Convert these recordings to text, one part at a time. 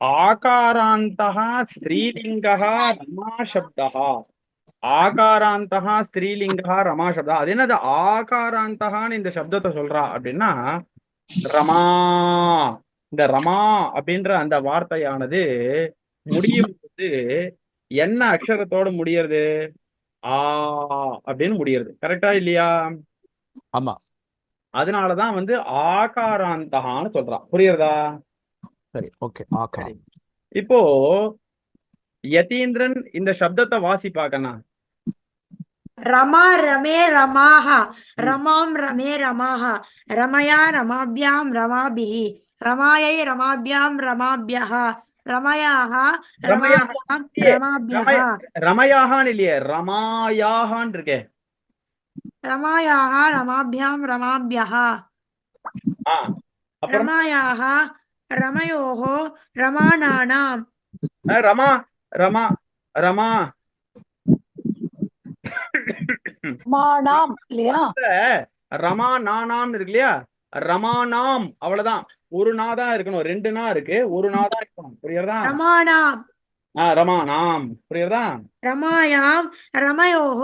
ஆகாராந்தः ஸ்திரீலிங்கः ரமா சப்தः. ஆகாராந்தः ஸ்திரீலிங்கः ரமா சப்தா. அது என்னது ஆகாராந்தகான்னு இந்த சப்தத்தை சொல்றா அப்படின்னா ரமா. இந்த ரமா அப்படின்ற அந்த வார்த்தையானது முடியும் போது என்ன அக்ஷரத்தோட முடியறது? ஆ அப்படின்னு முடியறது. கரெக்டா இல்லையா? ஆமா. அதனாலதான் வந்து ஆகாராந்தகான்னு சொல்றான். புரியுறதா? சரி, ஓகே. ஆகா. சரி. இப்போ யதீந்திரன் இந்த சப்தத்தை வாசி பார்க்கணும். रमा रमे रमाः रमां रमे रमाः रमया रमाभ्यां रमाभिः रमायै रमाभ्यां रमाभ्यः रमयाः ரமயா रमाभ्यां இல்லையே. रमाभ्यः ரமய ரமயாகான்னு இல்லையே, ரமாயாகான்னு இருக்கே. रमायाः रमाभ्यां रमाभ्यः ஆ அப்புறமா रमायाः रमयोः रमानानाम् ரமா ரமா ரமா மானாம் இல்லையா? ரமா நானாம் இருக்கு இல்லையா? ரமானாம் அவ்வளவுதான். ஒரு நா தான் இருக்கணும். ரெண்டு நா இருக்கு, ஒரு நா தான் இருக்கணும். புரியுறதா? रमाणाम् ரமானாம். புரியுறதா? रमायां रमयोः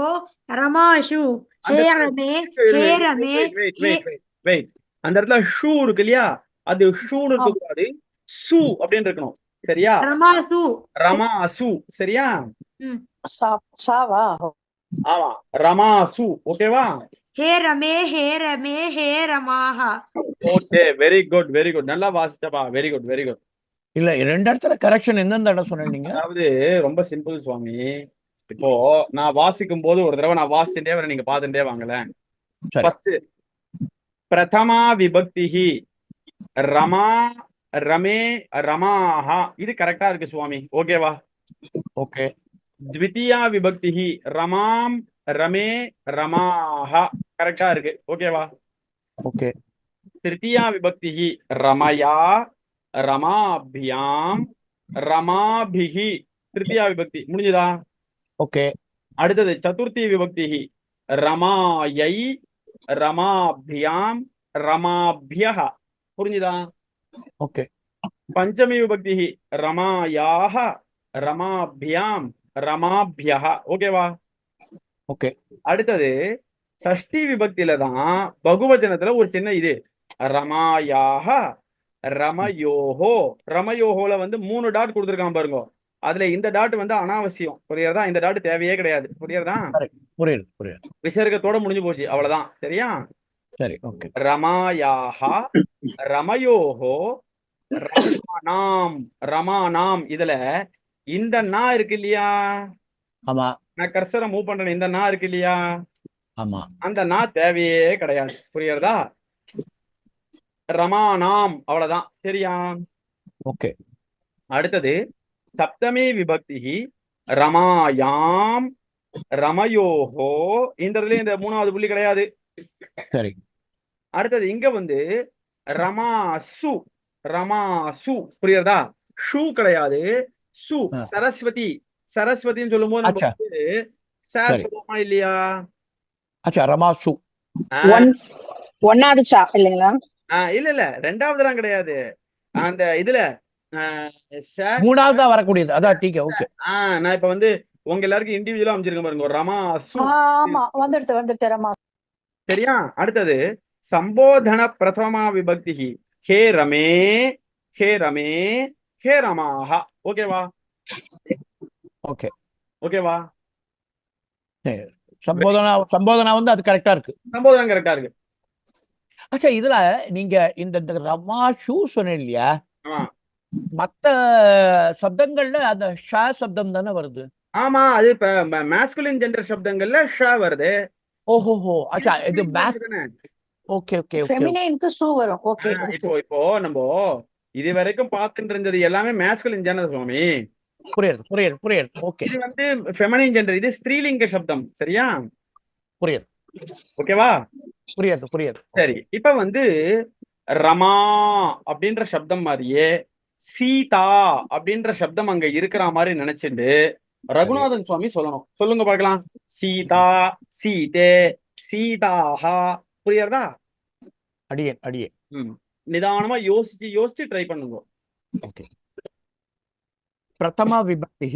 रमाशु அந்த हे रमे हे रमे हे வெயிட். அந்த இடத்துல ஷூ இருக்கு இல்லையா? அது ஷூன்னு இருக்க கூடாது, சு அப்படின்னு இருக்கணும். சரியா? रमासु ரமா சு. சரியா? சாவா? ஆமா, ரமா சு. ஓகேவா? हे रमे हे रमाः okay, very good very good. நல்லா வாசிச்சப்பா. Very good very good. இல்ல, ரெண்டு இடத்துல கரெக்ஷன் எந்தெந்த இடம் சொன்னீங்க? அதாவது ரொம்ப சிம்பிள் சுவாமி. இப்போ நான் வாசிக்கும் போது ஒரு தடவை நான் வாசிச்சுட்டே வரேன், நீங்க பாத்துட்டே வாங்கலேன். சரி. ஃபர்ஸ்ட் பிரதமா விபக்திஹி ரமா ரமே ரமாஹா. இது கரெக்டா இருக்கு சுவாமி. ஓகேவா? ஓகே. த்விதீயா விபக்திஹி ரமாம் ரமே ரமாஹா. கரெக்டா இருக்கு. ஓகேவா? ஓகே. திருத்தீயா விபக்திஹி ரமயா ரமாபியாம் ரமாபிஹி. திருத்தீயா விபக்தி முடிஞ்சதா? ஓகே. அடுத்தது சதுர்த்தி விபக்திஹி ரமாயை ரமாபியாம் ரமாபியஹ. புரிஞ்சுதா? ஓகே. பஞ்சமி விபக்திஹி ரமாயாஹ ரமாபியாம் ரமாபியஹ. ஓகேவா? ஓகே. அடுத்தது சஷ்டி விபக்தியில தான் பகுவச்சனத்துல ஒரு சின்ன இது ரமாயாஹ ரமயோஹோ. ரமயோஹோல வந்து 3 டாட் கொடுத்துருக்கான் பாருங்க. அதுல இந்த டாட் வந்து அனாவசியம். புரியுறதா? இந்த டாட் தேவையே கிடையாது. புரியுறதா? புரியுது புரியுது. விசர்க்கத்தோட முடிஞ்சு போச்சு, அவ்வளவுதான். சரியா? சரி, ஓகே. ரமாயாஹ ரமயோஹோ ரமானாம் ரமானாம். இதுல இந்த நா இருக்கு இல்லையா? ஆமா. நான் கர்சரை மூவ் பண்றேன். இந்த நா இருக்கு இல்லையா? ஆமா. அந்த நா தேவையே கிடையாது. புரியுறதா? ரமானாம் அவ்வளவுதான். சரியா? ஓகே. அடுத்தது சப்தமி விபக்திஹி ரமாயாம் ரமயோஹோ. இந்த இடத்துல இந்த 3வது புள்ளி கிடையாது. சரி. அடுத்தது இங்க வந்து ரமாசு ரமாசு. புரியுறதா? ஷூ கிடையாது, சு. சரஸ்வதி சரஸ்வதின்னு சொல்லும் போது நம்ம வந்து சார் சொல்லுவோமா இல்லையா? அச்சா, ரமாசு. ஒன்னாவது சா இல்லைங்களா? இல்ல இல்ல, 2வதுலாம் கிடையாது. அந்த இதுல 3வதா வரக்கூடியது. அதான் டீக்கே. ஓகே. நான் இப்ப வந்து உங்க எல்லாருக்கும் இண்டிவிஜுவலா அமைச்சிருக்கேன் பாருங்க. ரமாசு. ஆமா, வந்துடுது ரமா. சரியா? அடுத்தது சம்போதன பிரதமா விபக்திஹி ஹே ரமே ஹே ரமே ஹே ரமாஹா. ஓகேவா? ஓகே. ஓகேவா? சம்போதனா வந்து அது கரெக்டா இருக்கு. சம்போதனம் கரெக்டா இருக்கு. அச்சா, இதுல நீங்க இந்த ரமாஷு சொன்னீங்க இல்லையா? மத்த சப்தங்கள்ல அந்த ஷா சப்தம் தானே வருது. ஆமா, அது இப்ப மாஸ்குலின் ஜெண்டர் சப்தங்கள்ல ஷா வருது. ஓஹோ. அச்சா, இது ஓகே ஓகே ஓகே. ஃபெமினைனுக்கு ஷூ வரும். ஓகே. இப்போ நம்ம இது வரைக்கும் பார்த்துட்டு இருந்தது எல்லாமே மாஸ்குலின் ஜெண்டர் சுவாமி. புரியுது புரியுது புரியுது. ஓகே. இது வந்து ஃபெமினைன் ஜெண்டர். இது ஸ்திரீலிங்க சப்தம். சரியா? புரியுது. ஓகேவா? புரியுது புரியுது. சரி. இப்ப வந்து ரமா அப்படின்ற சப்தம் மாதிரியே சீதா அப்படின்ற சப்தம் அங்க இருக்கிற மாதிரி நினைச்சிட்டு ரகுநாதன் சுவாமி சொல்லணும். சொல்லுங்க பார்க்கலாம். சீதா சீதே சீதாஹா. புரியுறதா? அடியே அடியே. நிதானமா யோசிச்சு யோசிச்சு ட்ரை பண்ணுங்க. ஓகே. प्रथमा विभक्तिः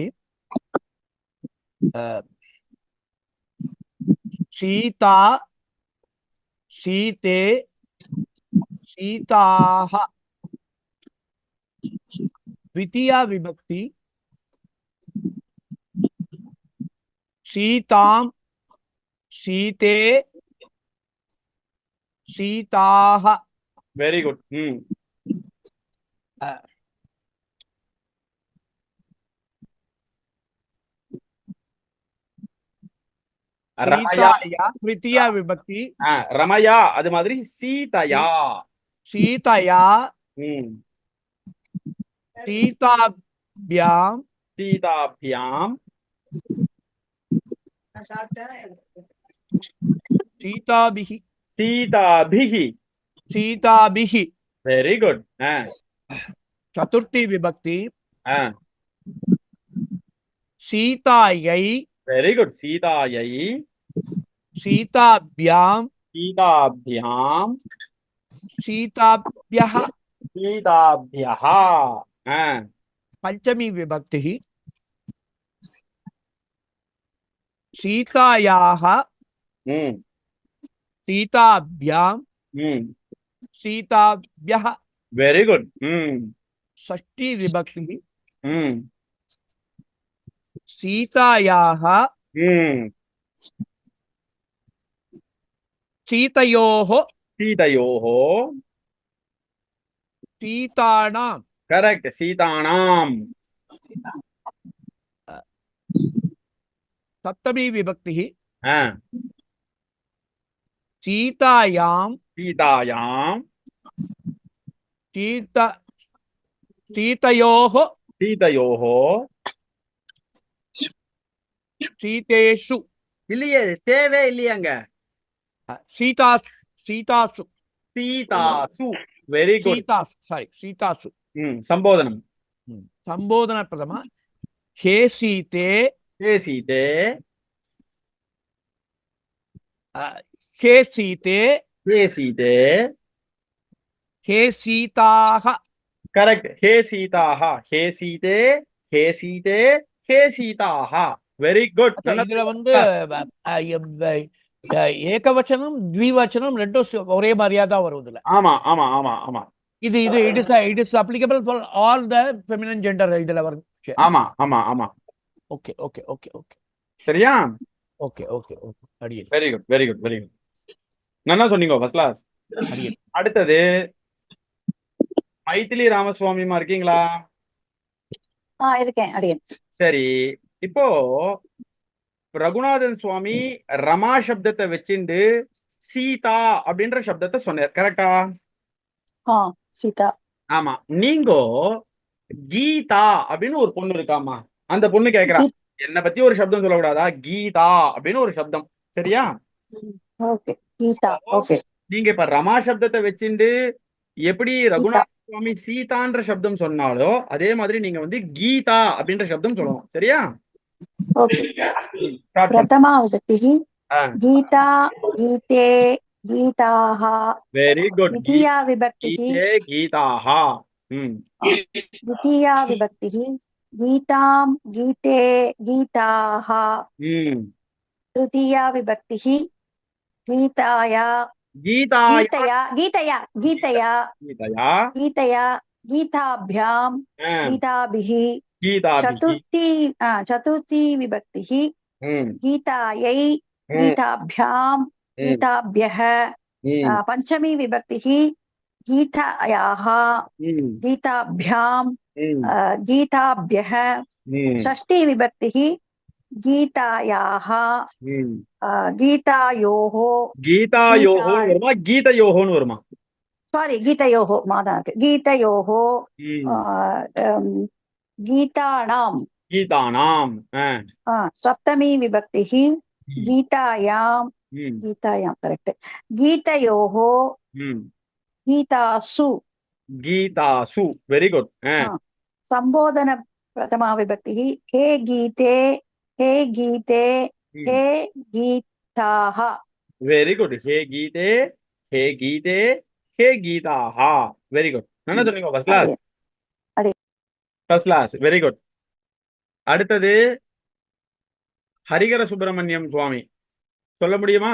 सीता सीते सीताः द्वितीया विभक्ति सीतां सीते सीताः வெரி குட் ரமயா सीताया तृतीया विभक्ति ரமயா அது மாதிரி சீதயா सीतया ம் सीताभ्यां சீதாபியாம் सीताभिः சீதாபிஹி सीताभिः வெரி குட் चतुर्थी विभक्ति ஆ सीतायै வெரி குட் சீதாயை सीताभ्यां சீதாபியாம் सीताभ्यः சீதாபியः पंचमी विभक्तिः सीतायाः ம் सीताभ्यां ம் सीताभ्यः வெரி குட் ம் षष्ठी विभक्तिः ம் सीतायाः ம் सीतयोः சீதையோஹோ सीताणां கரெக்ட் சீதானாம் सप्तमी विभक्तिः ஆ सीतायां சீதாயாம் सीतयोः சீதையோஹோ सीतेषु இல்லையே தேவே இல்லையாங்க सीतासु सीतासु சீதாசு வெரி குட் सीतासु सारी सीतासु சம்போதனம் संबोधन प्रथम हे सीते ஹே சீதே हे सीते ஹே சீதே हे सीताः கரெக்ட் ஹே சீதாஹ ஹே சீதே ஹே சீதே ஹே சீதாஹ வெரி குட் இதுல வந்து ஏகவச்சனம் த்விவச்சனம் ரெண்டும் ஒரே மாதிரியா தான் வரும் இதுல ஆமா ஆமா ஆமா ஆமா இது இது it is applicable for all the feminine gender இதுல வரும் ஆமா ஆமா ஆமா ஓகே ஓகே ஓகே ஓகே சரியா ஓகே ஓகே ஓகே அடியல் very good very good very good நல்லா சொன்னீங்க ஃபர்ஸ்ட் கிளாஸ் அடியல் அடுத்தது மைதிலி ராமசுவாமிமா இருக்கீங்களா இருக்கேன் அடியன். சரி இப்போ ரகுநாதன் சுவாமி ரமா சப்தத்தை வச்சுண்டு சீதா அப்படின்ற சப்தத்தை சொன்னார் கரெக்டா சீதா. ஆமா நீங்கோ கீதா அப்படின்னு ஒரு பொண்ணு இருக்காமா அந்த பொண்ணு கேக்குறா என்னை பத்தி ஒரு சப்தம் சொல்லக்கூடாதா கீதா அப்படின்னு ஒரு சப்தம் சரியா ஓகே கீதா. ஓகே நீங்க இப்ப ரமா சப்தத்தை வச்சுண்டு எப்படி ரகுநாத சுவாமி சீதான்ற சப்தம் சொன்னாலோ அதே மாதிரி நீங்க வந்து கீதா அப்படின்ற சப்தம் சொல்லணும் சரியா ஓகே. பிரதமா விபக்திः கீதா கீதே கீதாः. வெரி குட் द्वितीया विभक्तिः கீதே கீதாஹ द्वितीया विभक्तिः गीतां गीते गीताः. तृतीया विभक्तिः गीताया கீதாய गीतया गीतया गीतया கீதயா गीतया गीताभ्यां गीताभिः. கீதாபிஹி चतुर्थी विभक्तिः गीतायै गीताभ्यां गीताभ्यः. पंचमी विभक्तिः गीतायाः गीताभ्यां गीताभ्यः. षष्ठी विभक्तिः गीतायाः गीतायोः கீதாயோஹோ வருமா கீதயோஹோன்னு வருமா सारी गीतयोः मादाके गीतयोः गीतानां கீதானாம் सप्तमी विभक्तिः गीतायां गीतायां करेक्ट गीतयोः गीतासु கீதாசு வெரி குட் संबोधन प्रथमा विभक्तिः हे गीते हे गीते हे गीताः. வெரி குட் ஹே கீதே ஹே கீதே ஹே கீதாஹ வெரி குட் நல்லா சொன்னீங்க ஃபர்ஸ்ட் கிளாஸ் அடி. ஃபர்ஸ்ட் கிளாஸ் வெரி குட் அடுத்தது ஹரிகர சுப்பிரமணியம் சுவாமி சொல்ல முடியுமா?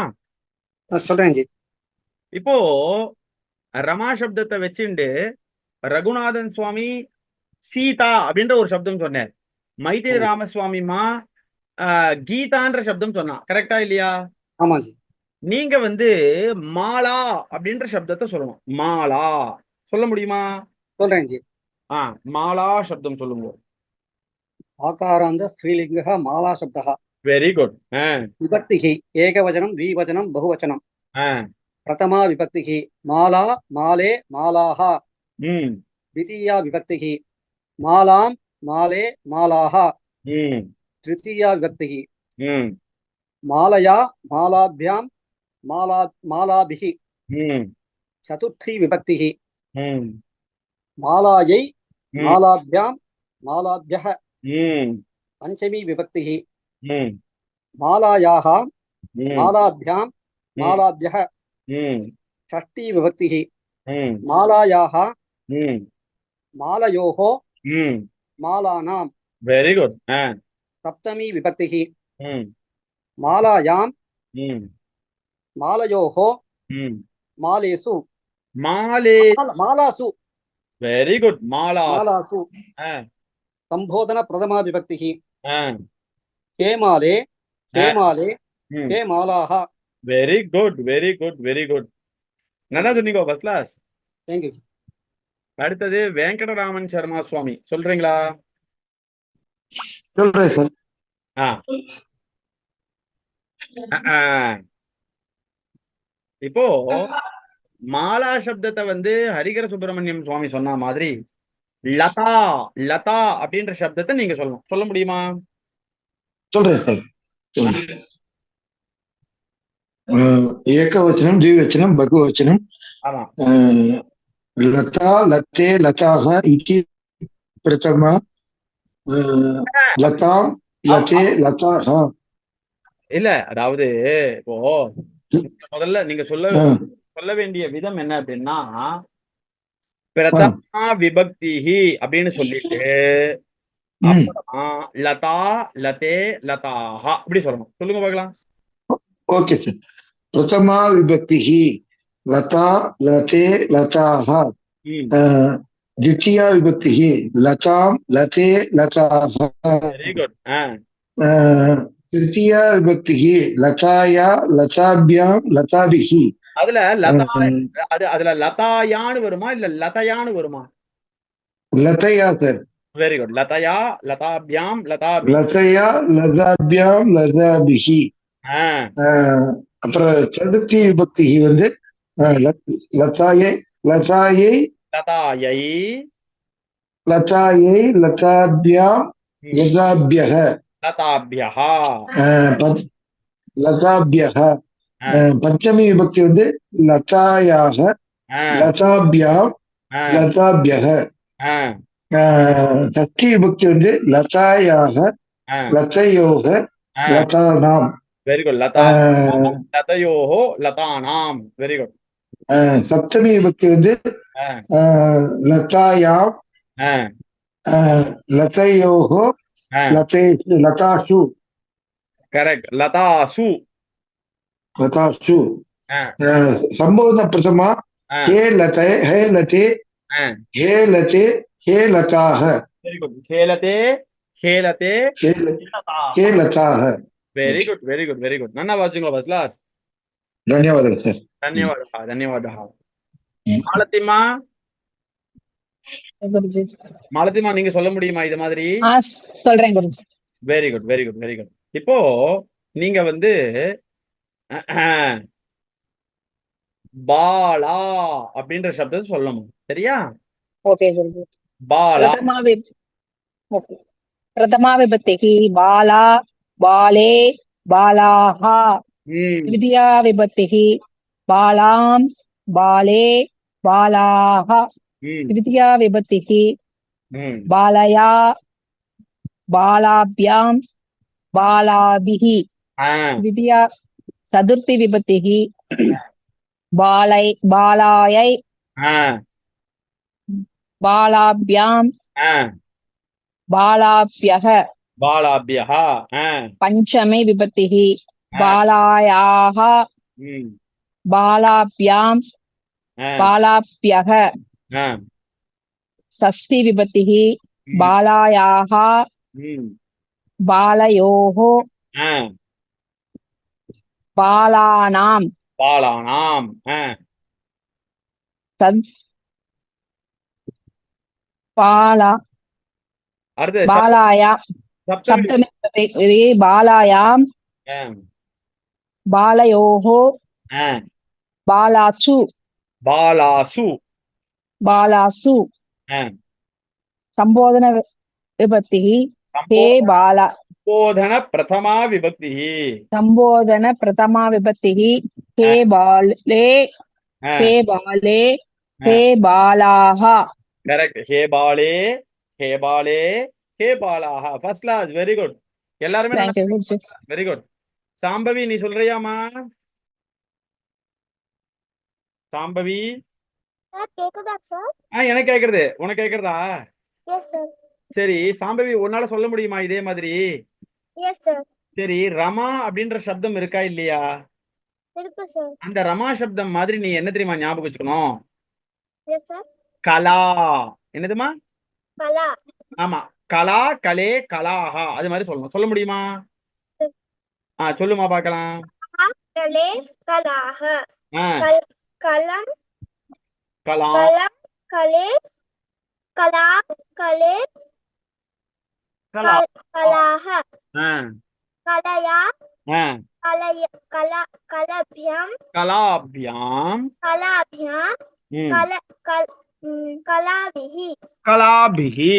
சொல்றேன் ஜி. இப்போ ரமா சப்தத்தை வச்சுண்டு ரகுநாதன் சுவாமி சீதா அப்படின்ற ஒரு சப்தம் சொன்னார். மைத்திரி ராமசுவாமிமா கீதான்ற சப்தம் சொன்னா. கரெக்டா இல்லையா? ஆமா ஜி. நீங்க வந்து மாலா அப்படின்ற சப்தத்தை சொல்லணும். மாலா சொல்ல முடியுமா? சொல்றேன் ஜி. மாலா சப்தம் சொல்லுங்க. ஆகாராந்த ஸ்ரீலிங்கः மாலா சப்தः. Very good. விபக்திः ஏகவச்சனம் द्विवचनं बहुवचनं. प्रथमा विभक्तिः माला माले मालाः. द्वितीया विभक्तिः मालां माले मालाः. तृतीया विभक्तिः मालया मालाभ्यां मालाभिः. चतुर्थी विभक्तिः मालायै मालाभ्यां मालाभ्यः. पंचमी विभक्तिः मालायाः मालाभ्यां मालाभ्यः. षष्ठी विभक्तिः मालायाः मालयोः मालानां. Very good. सप्तमी विभक्तिः मालायां मालयोः मालेषु मालासु. Very good. मालासु. संबोधन प्रथमा विभक्तिः हे माले हे माले हे मालाः. Very good very good very good. நல்லா சொன்னீங்க. First class. தேங்க்யூ. அடுத்தது வெங்கடராமன் சர்மா சுவாமி சொல்றீங்களா? சொல்றேன் சார். இப்போ மாலா சப்தத்தை வந்து ஹரிகர சுப்பிரமணியம் சுவாமி சொன்ன மாதிரி லதா லதா அப்படின்ற சப்தத்தை நீங்க சொல்லணும். சொல்ல முடியுமா? சொல்றேன் சார். ஏகவச்சனம் द्विवचनं बहुवचनं. लता लते लताः इति प्रथमा. लता लते लताः. இல்ல, அதாவது இப்போ முதல்ல நீங்க சொல்ல வேண்டிய விதம் என்ன அப்படின்னா பிரதமா விபக்திஹி அப்படின்னு சொல்லிட்டு லதா லதே லதாஹா அப்படி சொல்லணும். சொல்லுங்க பார்க்கலாம். Okay sir. பிரதமா விபக்திஹி லதா லதே லதாஹ. द्वितीया विभक्तिः लतां लते लताः. Very good. तृतीया विभक्तिः लताया लताभ्यां लताभिः. அதுல லதாயான்னு வருமா இல்ல லதயான்னு வருமா? லதயா சார். Very good. லதயா லதாபியாம் லதாபி. லதயா லதாபியாம் லதாபிஹி. அப்புறம் சதுர்த்தி விபக்தி வந்து லதாயை லதாயை லதாயை லதாயை லதாபியாம் லதாபியஹ லதாபியஹ லதாபியஹ. பஞ்சமி விபக்தி வந்து லதாயாக லதாபியாம் லதாபியஹ. சஷ்டி விபக்தி வந்து லதாயாக லதயோக லதானாம். Very good. லதயோஹோ லதானாம். Very good. சப்தமி விபக்தி வந்து லதாயாம் லதயோஹோ லதாசு. கரெக்ட். லதாசு லதாசு. சம்போதன பிரதமா ஹே லதே ஹே லதே ஹே லதே ஹே லதாஹ. Very good. ஹேலதே ஹேலதே ஹே லதாஹ. Very good very good very good. நல்லா வாசிங்க ஃபர்ஸ்ட் கிளாஸ். ಧನ್ಯವಾದಗಳು ಸರ್. ಧನ್ಯವಾದ. மாலத்திமா மாலத்திமா நீங்க சொல்ல முடியுமா இது மாதிரி? சொல்றேன் Guruji. Very good very good very good. இப்போ நீங்க வந்து பாலா அப்படின்ற சப்தத்தை சொல்லணும். சரியா? ஓகே குருஜி. பாலா பிரதமா விபக்திஹி பாலா பாலே பாலாஹ. द्वितीया विभक्तिः बालां बाले बालाः. तृतीया विभक्तिः बालया बालाभ्यां बालाभिः. द्वितीया चतुर्थी विभक्तिः बालायै बालाभ्यां बालाभ्यः. बालाभ्यः पञ्चमी विभक्तिः बालायाः बालाभ्यां बालाभ्यः षष्ठी विभक्तिः बालायाः बालयोः बालानां बालानां बाला அடுத்து बालाया सप्तमी सप्तमी विभक्तिः बालायां बालयोः बालासु बालासु बालासु संबोधन विभक्तिः हे बाला संबोधन प्रथमा विभक्तिः संबोधन प्रथमा विभक्तिः हे बाले हे बाले हे बालाः करेक्ट हे बाले हे बाले हे बालाः फर्स्ट क्लास वेरी गुड எல்லாரும் Thank you, good sir. Very good Shambhavi நீ சொல்றியாமா சாம்பவி கேக்குதா சார்? எனக்கு கேக்குறது உனக்கு கேக்குறதா எஸ் சார். சரி சாம்பவி உன்னால சொல்ல முடியுமா இதே மாதிரி எஸ் சார். சரி ரமா அப்படின்ற சப்தம் இருக்கா இல்லையா இருக்கு சார். அந்த ரமா சப்தம் மாதிரி நீ என்ன தெரியுமா ஞாபகம் வச்சுக்கணும் எஸ் சார். கலா என்னதுமா கலா. ஆமா கலா கலே கலாஹா அது மாதிரி சொல்லணும் சொல்ல முடியுமா சொல்லுமா பார்க்கலாம் கலே கலாஹ கலம் கலா கலம் கலே கலா கலே கலா கலாஹ கலயா ஆ கலய கலா கலபியம் கலாபியாம் கலாபியம் கல கல் கலாபிஹி கலாபிஹி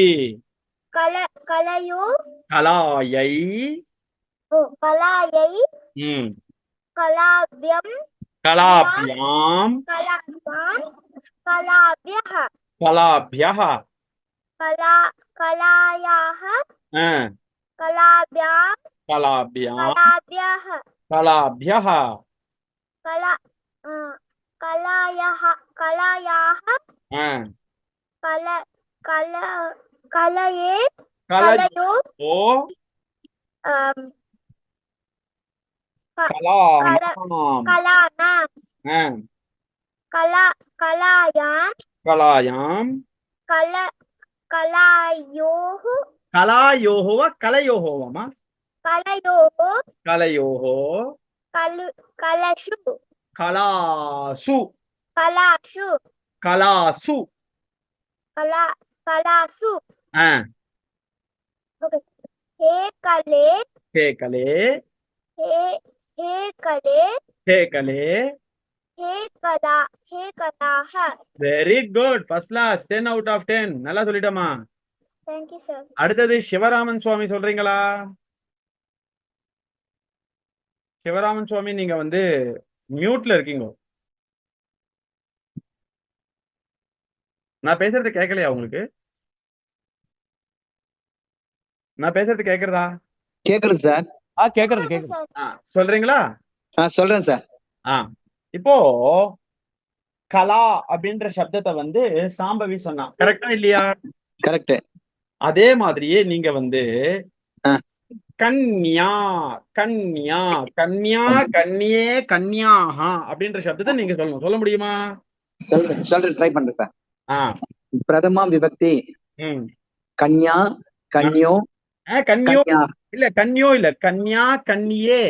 கல கலயோ கலாயை கலாயை கலாபியம் கலாபியாம் கலாபியம் கலாபியஹ கலாபியஹ கலாயாஹ கலாபியாம் கலாபியாம் கலாபியஹ கலாபியஹ கலா கலாயாஹ கலாயாஹ கல கல கலயே கலயோ ஓ கலானாம் கலானாம் கலாயாம் கலாயாம் கல கலாயோஹு கலாயோஹோவ கலையோஹோவமா கலயோஹு கலையோஹோ கலஷு கலாசு கலாஷு கலாசு கலாசு ஓகே ஹே கலே ஹே கலே ஹே கலே ஹே கலே ஹே கலாஹ very good first class 10 out of 10 நல்லா சொல்லிட்டமா Thank you sir. அடுத்தது சிவராமன் சுவாமி சொல்றீங்களா சிவராமன் சுவாமி நீங்க வந்து மியூட்ல இருக்கீங்க நான் பேசுறது கேட்கலையா உங்களுக்கு நான் பேசுறது கேக்குறதா கேக்குறது சார் கேக்குறது கேக்குது சொல்றீங்களா சொல்றேன் சார் இப்போ கலா அப்படின்ற சப்தத்தை வந்து சாம்பவி சொன்னா கரெக்டா இல்லையா கரெக்ட் அதே மாதிரியே நீங்க வந்து கன்யா கன்யா கன்யா கன்னியே கன்யாஹா அப்படின்ற சப்தத்தை நீங்க சொல்லணும் சொல்ல முடியுமா சொல்றேன் ட்ரை பண்றேன் சார் பிரதமா விபக்தி கன்யா கன்யோ கன்யோ இல்ல கன்யோ இல்ல கன்யா கன்னியே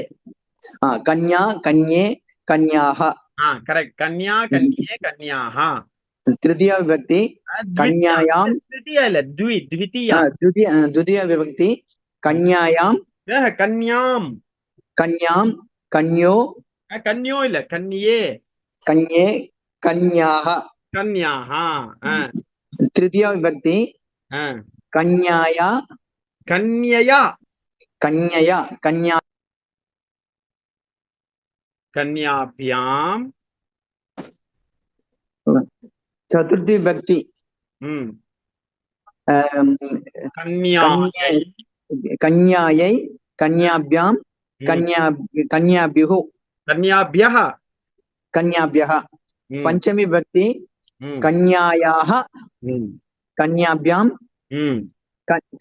கன்யா கன்யே கன்யாஹா கரெக்ட் கன்யா கன்னியே கன்யாஹா திருதியா விபக்தி கன்யாயாம் திருதியா இல்ல த்விதியா द्वितीय विभक्ति कन्यायाम कन्याम कन्याम कन्यो कन्यो இல்ல कन्ये कन्ये कन्याः कन्याः तृतीय विभक्ति कन्याया कन्यया कन्यया कन्या कन्याभ्याम चतुर्थी विभक्ति कन्यायै कन्यायै कन्याभ्यां कन्याभ्युः कन्याभ्यः कन्याभ्यः पंचमी विभक्ति कन्यायाः कन्याभ्यां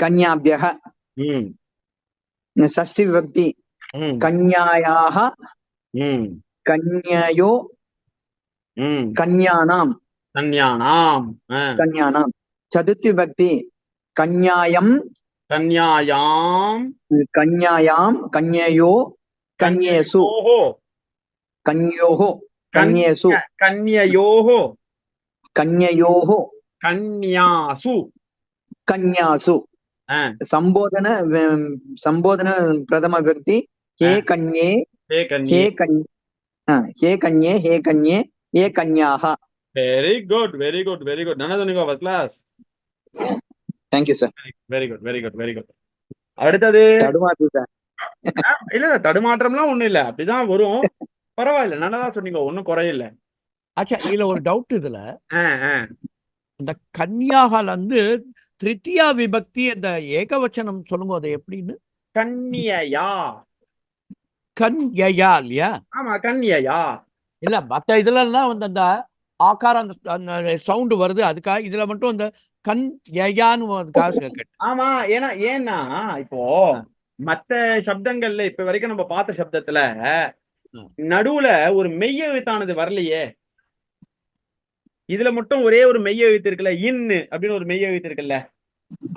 कन्याभ्यः षष्ठी विभक्ति ம் कन्यायाः ம் कन्ययो ம் कन्यानां கன்யானாம் कन्यानां चतुर्थी विभक्ति कन्यायं கன்யாயாம் कन्यायां कन्ययो कन्येषु கன்யயோஹோ कन्योः कन्येषु கன்யயோஹோ कन्ययोः கன்யாசு कन्यासु संबोधन संबोधन प्रथम विभक्ति हे कन्ये ஹே हे கன்யே हे कन्ये हे कन्ये हे कन्याः very good very good very good நல்லா சொன்னீங்க first class thank you sir very good very good very good அடுத்தது தடுமாறு சார் இல்ல தடுமாற்றம்லாம் ஒண்ணும் இல்ல அப்படிதான் வரும் பரவாயில்ல நல்லதா சொன்னீங்க ஒன்னும் குறையில்ல ஆச்சா இதுல ஒரு டவுட் இதுல ஆ, ஆ. இந்த கன்யாகால வந்து திருத்தியா விபக்தி இந்த ஏகவச்சனம் சொல்லுங்க அது எப்படின்னு கன்னியயா கன்யயா இல்லையா ஆமா கன்னியயா இல்ல மத்த இதுல எல்லாம் வந்து அந்த ஆகாரம் அந்த சவுண்ட் வருது அதுக்காக இதுல மட்டும் அந்த கன்யயான்னு காசு கேட்டேன். ஆமா ஏன்னா இப்போ மத்த சப்தங்கள்ல இப்ப வரைக்கும் நம்ம பார்த்த சப்தத்துல நடுவுல ஒரு மெய் எழுத்தானது வரலையே. இதுல மட்டும் ஒரே ஒரு மெய் எழுத்து இருக்குல்ல, இன்னு அப்படின்னு ஒரு மெய் எழுத்து இருக்குல்ல.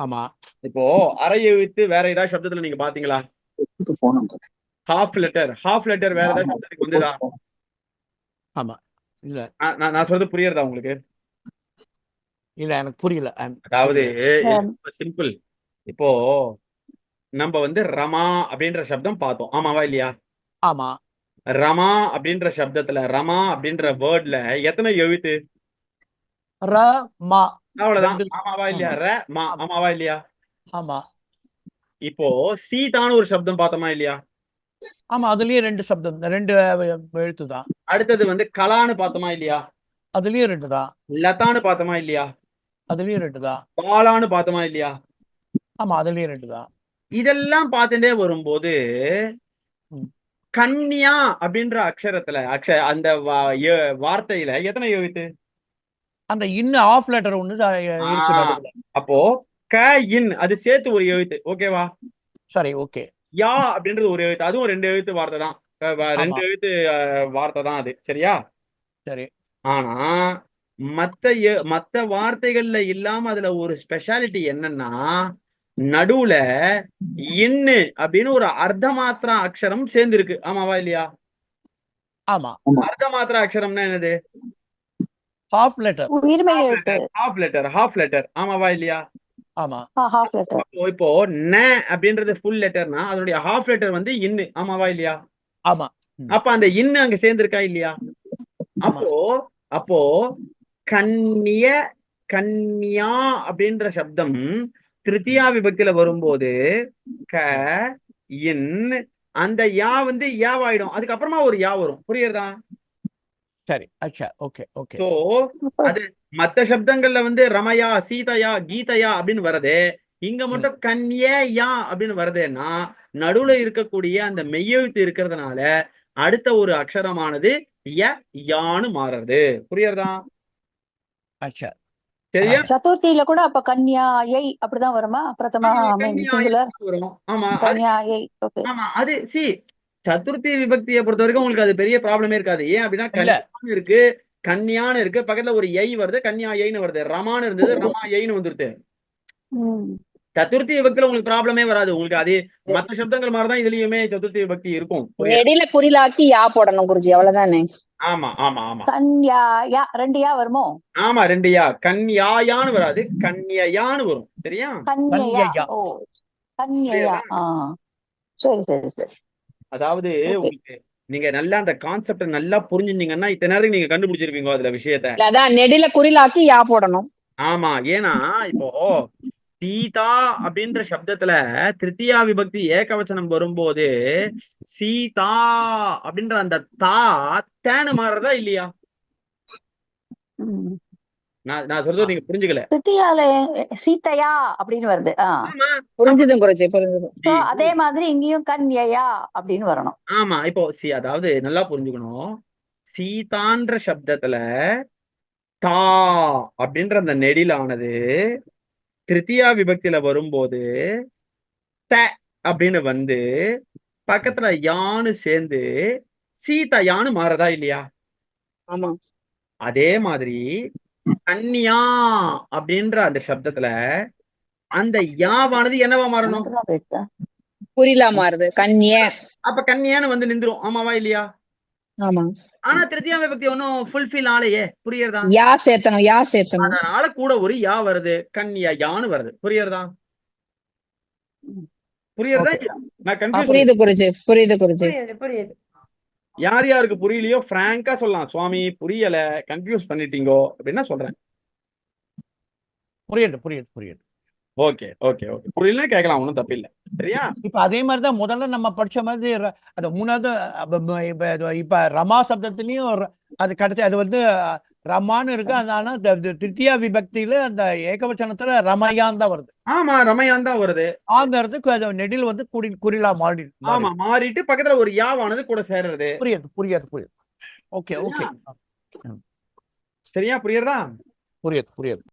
ஆமா இப்போ அரை எழுத்து வேற ஏதாவது சப்தத்துல நீங்க பாத்தீங்களா? ஹாஃப் லெட்டர் வேற ஏதாவது சப்தத்துக்கு வந்துதா? ஆமா இல்ல நான் சொல்றது புரியுறதா உங்களுக்கு? இல்ல எனக்கு புரியல. அதாவது சிம்பிள். இப்போ நம்ம வந்து ரமா அப்படின்ற சப்தம் பார்த்தோம், ஆமாவா இல்லையா? ஆமா ரமா அப்படின்ற சப்தத்துல ரமா அப்படின்ற வேர்ட்ல எத்தனை எழுத்து? ர மா அவ்வளவுதான். ரெண்டு. ஆமாவா இல்லையா? ர மா ஆமாவா இல்லையா? ஆமா இப்போ சீதான்னு ஒரு சப்தம் பார்த்தோமா இல்லையா? ஆமா அதுலயே ரெண்டு சப்தம், ரெண்டு எழுத்து தான். அடுத்தது வந்து கலான்னு பார்த்தோமா இல்லையா? அதுலயே ரெண்டு தான். லதான்னு பார்த்தோமா இல்லையா? அதுலயே ரெண்டு தான். பாலான்னு பார்த்தோமா இல்லையா? ஆமா அதுலயே ரெண்டு தான். இதெல்லாம் பார்த்துட்டே வரும்போது கன்யா அப்படின்ற அக்ஷரத்துல அந்த வார்த்தையில எத்தனை எழுத்து? அந்த இன்னும் ஆஃப் லெட்டர் ஒண்ணு இருக்கு நடுவுல. அப்போ க இன் அது சேர்த்து ஒரு எழுத்து, ஓகேவா? சரி ஓகே. யா அப்படின்றது ஒரு எழுத்து, அதுவும் ரெண்டு எழுத்து வார்த்தை தான். ரெண்டு எழுத்து வார்த்தை தான் அது, சரியா? சரி. ஆனா மத்த வார்த்தைகள்ல இல்லாம அதுல ஒரு ஸ்பெஷாலிட்டி என்னன்னா, நடுவுல இன்னு அப்படின்னு ஒரு அர்த்த மாத்திரா அக்ஷரம் சேர்ந்து இருக்கு, ஆமாவா இல்லையா? ஆமா அர்த்த மாத்திரா அக்ஷரம்னா என்னது? Half letter. உயிர்மை எழுத்து. ஹாஃப் லெட்டர் ஆமாவா இல்லையா? ஆமா ஹாஃப் லெட்டர். இப்போ ந அப்படின்றது ஃபுல் லெட்டர்னா அதனுடைய ஹாஃப் லெட்டர் வந்து இன்னு, ஆமாவா இல்லையா? ஆமா அப்ப அந்த இன்னு அங்க சேர்ந்திருக்கா இல்லையா? அப்போ கன்யா அப்படின்ற சப்தம் திருத்தியா விபக்தியில வரும்போது க இன் அந்த யா வந்து யாவாயிடும், அதுக்கப்புறமா ஒரு யா வரும், புரியுறதா? சரி அச்சா ஓகே ஓகே. சோ அது மத்த சப்தங்கள்ல வந்து ரமயா சீதையா கீதையா அப்படின்னு வருது, இங்க மட்டும் கன்யா அப்படின்னு வருதுன்னா நடுவுல இருக்கக்கூடிய அந்த மெய்யெழுத்து இருக்கிறதுனால அடுத்த ஒரு அக்ஷரமானது யான்னு மாறுறது, புரியுறதா? அச்சா சரியா? சதுர்த்தியில கூட அப்ப கன்யாயை அப்படிதான் வருமா? பிரதமா சிங்குலர் வரும். ஆமா கன்யாயை. ஓகே. ஆமா அது சதுர்த்தி விபக்தியை பொறுத்த வரைக்கும் உங்களுக்கு அது பெரிய ப்ராப்ளமே இருக்காது. ஏன் அப்படின்னா கன்யான்னு இருக்கு, கன்யான்னு இருக்கு, பக்கத்துல ஒரு யை வருது, கன்யா ஐன்னு வருது. ரமான்னு இருந்தது, ரமா ஐன்னு வந்துருது. சதுர்த்தி விபக்தியில உங்களுக்கு ப்ராப்ளமே வராது. உங்களுக்கு அது மற்ற சப்தங்கள் மாதிரிதான் இதுலயுமே சதுர்த்தி விபக்தி இருக்கும். நெடில குறிலாக்கி யா போடணும் குருஜி, அவ்வளவுதானே? ஆமா ஆமா ஆமா கன்யாயா ரெண்டு யா வருமோ? ஆமா ரெண்டு யா. கன்யாயான்னு வராது, கன்யயான்னு வரும், சரியா? கன்யயா. ஓ கன்யயா. சரி சரி சரி. அதாவது உங்களுக்கு நீங்க நல்லா அந்த கான்செப்ட் நல்லா புரிஞ்சுட்டீங்கன்னா இத்தனை நேரத்துக்கு நீங்க கண்டுபிடிச்சிருப்பீங்க அதுல விஷயத்த. அதான் நெடில குறிலாக்கி யா போடணும். ஆமா ஏன்னா இப்போ சீதா அப்படின்ற சப்தத்துல திருத்தியா விபக்தி ஏகவச்சனம் வரும்போது சீதா அப்படின்ற அந்த தேனு மாறுறதா இல்லையா? நான் சொல்றது நீங்க புரிஞ்சுக்கல. திருத்தியால சீதையா அப்படின்னு வருது. புரிஞ்சுது குருஜி, புரிஞ்சுது. அதே மாதிரி இங்கேயும் கன்யயா அப்படின்னு வரணும். ஆமா இப்போ அதாவது நல்லா புரிஞ்சுக்கணும், சீதான்ற சப்தத்துல தா அப்படின்ற அந்த நெடிலானது திருத்தியா விபக்தியில வரும்போது த அப்படின்னு வந்து பக்கத்துல யான்னு சேர்ந்து சீதா யான்னு மாறதா இல்லையா? ஆமா. அதே மாதிரி கன்யா அப்படின்ற அந்த சப்தத்துல அந்த யாவானது என்னவா மாறணும்? குறிலா மாறுது. கன்ய. அப்ப கன்யான்னு வந்து நின்றுரும். ஆமாவா இல்லையா? ஆமா. ஆனா திருத்தியா விபக்தி ஒன்னும் ஃபுல்ஃபில் ஆலையே. புரியுறதா? யா சேர்த்தணும். யா சேர்த்தணும். அதனால கூட ஒரு யா வருது. கன்யா யான்னு வருது. புரியுறதா? புரியுறதா? Okay. நான் கன்ஃபியூஸ் புரியுது குருஜி. புரியுது குருஜி. புரியுது புரியுது யார் யாருக்கு புரியலையோ பிராங்கா சொல்லலாம். சுவாமி புரியல, கன்ஃபியூஸ் பண்ணிட்டீங்கோ அப்படின்னா சொல்றேன். புரியுது புரியுது புரியுது. Okay okay okay. புரியலன்னா கேட்கலாம், ஒன்றும் தப்பு இல்லை. சரியா? இப்ப அதே மாதிரிதான் முதல்ல நம்ம படிச்ச மாதிரி அந்த மூணாவது இப்ப ரமா சப்தத்திலயும் அது கிடைச்சி அது வந்து ரமான்னு இருக்கு. ஆனா திருத்தியா விபக்தியில அந்த ஏகவச்சனத்துல ரமயான் தான் வருது. ஆமா, ரமயான் தான் வருது. ஆங்கிறதுக்கு நெடில் வந்து குறிலா மாறி. ஆமா, மாறிட்டு பக்கத்துல ஒரு யாவானது கூட சேர்றது. புரியுது புரியுது புரியுது. Okay okay. சரியா? புரியுறதா? புரியுது புரியுது.